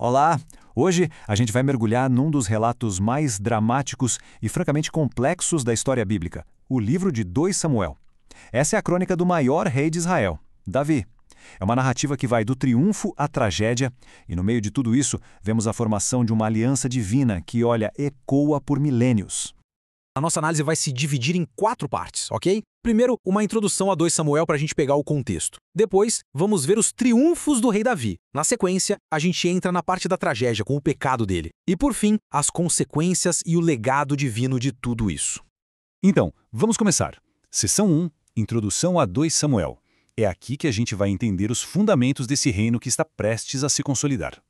Olá! Hoje a gente vai mergulhar num dos relatos mais dramáticos e francamente complexos da história bíblica, o livro de 2 Samuel. Essa é a crônica do maior rei de Israel, Davi. É uma narrativa que vai do triunfo à tragédia, e no meio de tudo isso, vemos a formação de uma aliança divina que, olha, ecoa por milênios. A nossa análise vai se dividir em 4 partes, ok? Primeiro, uma introdução a 2 Samuel para a gente pegar o contexto. Depois, vamos ver os triunfos do rei Davi. Na sequência, a gente entra na parte da tragédia, com o pecado dele. E por fim, as consequências e o legado divino de tudo isso. Então, vamos começar. Seção 1, Introdução a 2 Samuel. É aqui que a gente vai entender os fundamentos desse reino que está prestes a se consolidar.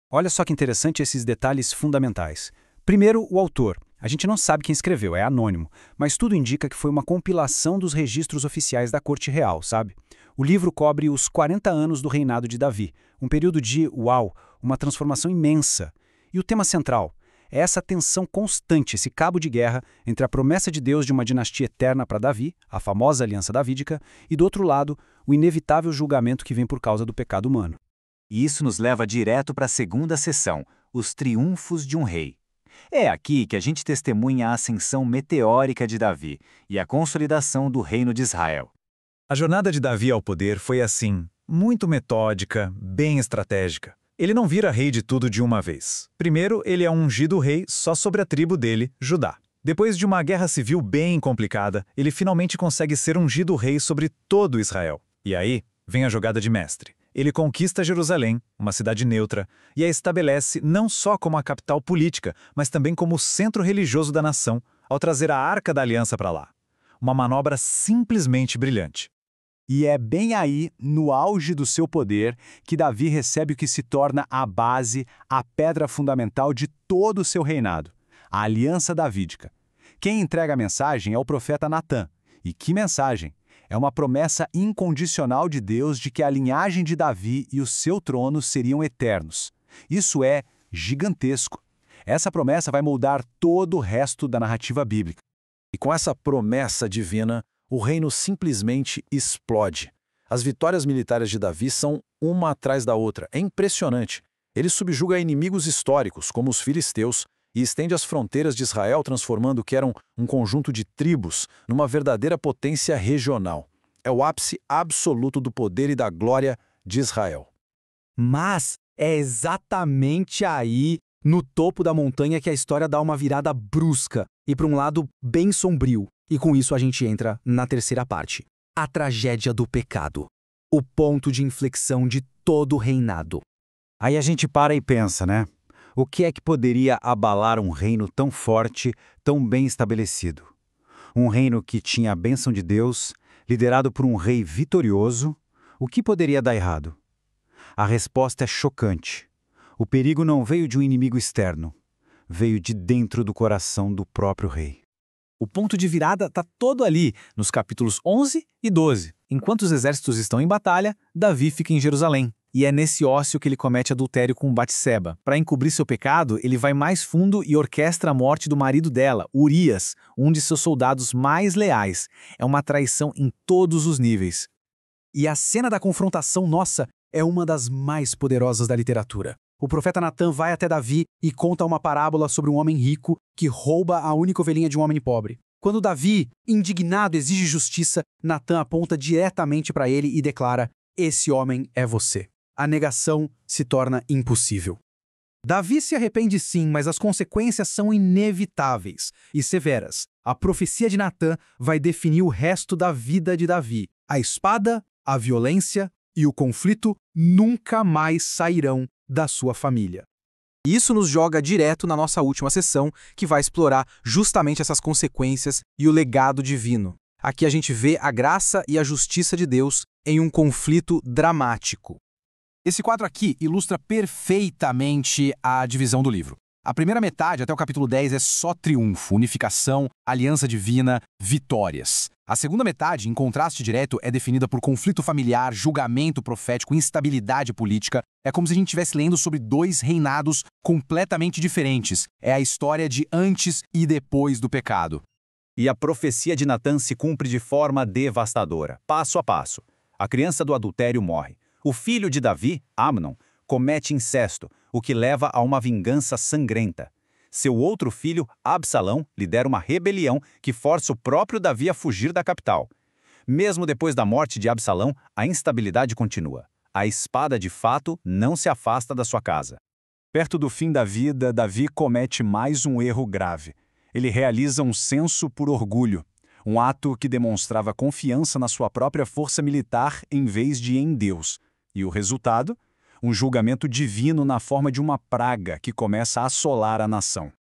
Olha só que interessante esses detalhes fundamentais. Primeiro, o autor. A gente não sabe quem escreveu, é anônimo, mas tudo indica que foi uma compilação dos registros oficiais da corte real, sabe? O livro cobre os 40 anos do reinado de Davi, um período de, uau, uma transformação imensa. E o tema central é essa tensão constante, esse cabo de guerra entre a promessa de Deus de uma dinastia eterna para Davi, a famosa aliança davídica, e do outro lado, o inevitável julgamento que vem por causa do pecado humano. E isso nos leva direto para a segunda seção, os triunfos de um rei. É aqui que a gente testemunha a ascensão meteórica de Davi e a consolidação do reino de Israel. A jornada de Davi ao poder foi assim, muito metódica, bem estratégica. Ele não vira rei de tudo de uma vez. Primeiro, ele é ungido rei só sobre a tribo dele, Judá. Depois de uma guerra civil bem complicada, ele finalmente consegue ser ungido rei sobre todo Israel. E aí, vem a jogada de mestre. Ele conquista Jerusalém, uma cidade neutra, e a estabelece não só como a capital política, mas também como o centro religioso da nação, ao trazer a Arca da Aliança para lá. Uma manobra simplesmente brilhante. E é bem aí, no auge do seu poder, que Davi recebe o que se torna a base, a pedra fundamental de todo o seu reinado, a Aliança Davídica. Quem entrega a mensagem é o profeta Natã. E que mensagem! É uma promessa incondicional de Deus de que a linhagem de Davi e o seu trono seriam eternos. Isso é gigantesco. Essa promessa vai moldar todo o resto da narrativa bíblica. E com essa promessa divina, o reino simplesmente explode. As vitórias militares de Davi são uma atrás da outra. É impressionante. Ele subjuga inimigos históricos, como os filisteus, e estende as fronteiras de Israel, transformando o que eram um conjunto de tribos numa verdadeira potência regional. É o ápice absoluto do poder e da glória de Israel. Mas é exatamente aí, no topo da montanha, que a história dá uma virada brusca e para um lado bem sombrio. E com isso a gente entra na terceira parte. A tragédia do pecado. O ponto de inflexão de todo o reinado. Aí a gente para e pensa, né? O que é que poderia abalar um reino tão forte, tão bem estabelecido? Um reino que tinha a bênção de Deus, liderado por um rei vitorioso, o que poderia dar errado? A resposta é chocante. O perigo não veio de um inimigo externo, veio de dentro do coração do próprio rei. O ponto de virada está todo ali, nos capítulos 11 e 12. Enquanto os exércitos estão em batalha, Davi fica em Jerusalém. E é nesse ócio que ele comete adultério com Batseba. Para encobrir seu pecado, ele vai mais fundo e orquestra a morte do marido dela, Urias, um de seus soldados mais leais. É uma traição em todos os níveis. E a cena da confrontação, nossa, é uma das mais poderosas da literatura. O profeta Natã vai até Davi e conta uma parábola sobre um homem rico que rouba a única ovelhinha de um homem pobre. Quando Davi, indignado, exige justiça, Natã aponta diretamente para ele e declara: "Esse homem é você." A negação se torna impossível. Davi se arrepende sim, mas as consequências são inevitáveis e severas. A profecia de Natã vai definir o resto da vida de Davi. A espada, a violência e o conflito nunca mais sairão da sua família. Isso nos joga direto na nossa última sessão, que vai explorar justamente essas consequências e o legado divino. Aqui a gente vê a graça e a justiça de Deus em um conflito dramático. Esse quadro aqui ilustra perfeitamente a divisão do livro. A primeira metade, até o capítulo 10, é só triunfo, unificação, aliança divina, vitórias. A segunda metade, em contraste direto, é definida por conflito familiar, julgamento profético, instabilidade política. É como se a gente estivesse lendo sobre 2 reinados completamente diferentes. É a história de antes e depois do pecado. E a profecia de Natã se cumpre de forma devastadora, passo a passo. A criança do adultério morre. O filho de Davi, Amnon, comete incesto, o que leva a uma vingança sangrenta. Seu outro filho, Absalão, lidera uma rebelião que força o próprio Davi a fugir da capital. Mesmo depois da morte de Absalão, a instabilidade continua. A espada, de fato, não se afasta da sua casa. Perto do fim da vida, Davi comete mais um erro grave. Ele realiza um censo por orgulho, um ato que demonstrava confiança na sua própria força militar em vez de em Deus. E o resultado? Um julgamento divino na forma de uma praga que começa a assolar a nação.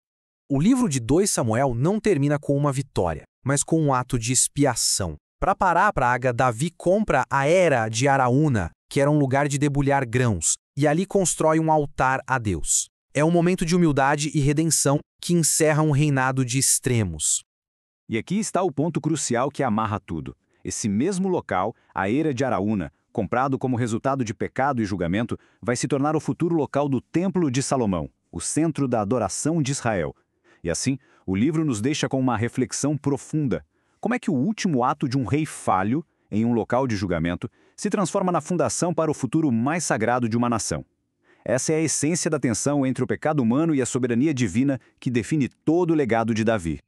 O livro de 2 Samuel não termina com uma vitória, mas com um ato de expiação. Para parar a praga, Davi compra a Era de Araúna, que era um lugar de debulhar grãos, e ali constrói um altar a Deus. É um momento de humildade e redenção que encerra um reinado de extremos. E aqui está o ponto crucial que amarra tudo. Esse mesmo local, a Era de Araúna, comprado como resultado de pecado e julgamento, vai se tornar o futuro local do Templo de Salomão, o centro da adoração de Israel. E assim, o livro nos deixa com uma reflexão profunda. Como é que o último ato de um rei falho, em um local de julgamento, se transforma na fundação para o futuro mais sagrado de uma nação? Essa é a essência da tensão entre o pecado humano e a soberania divina que define todo o legado de Davi.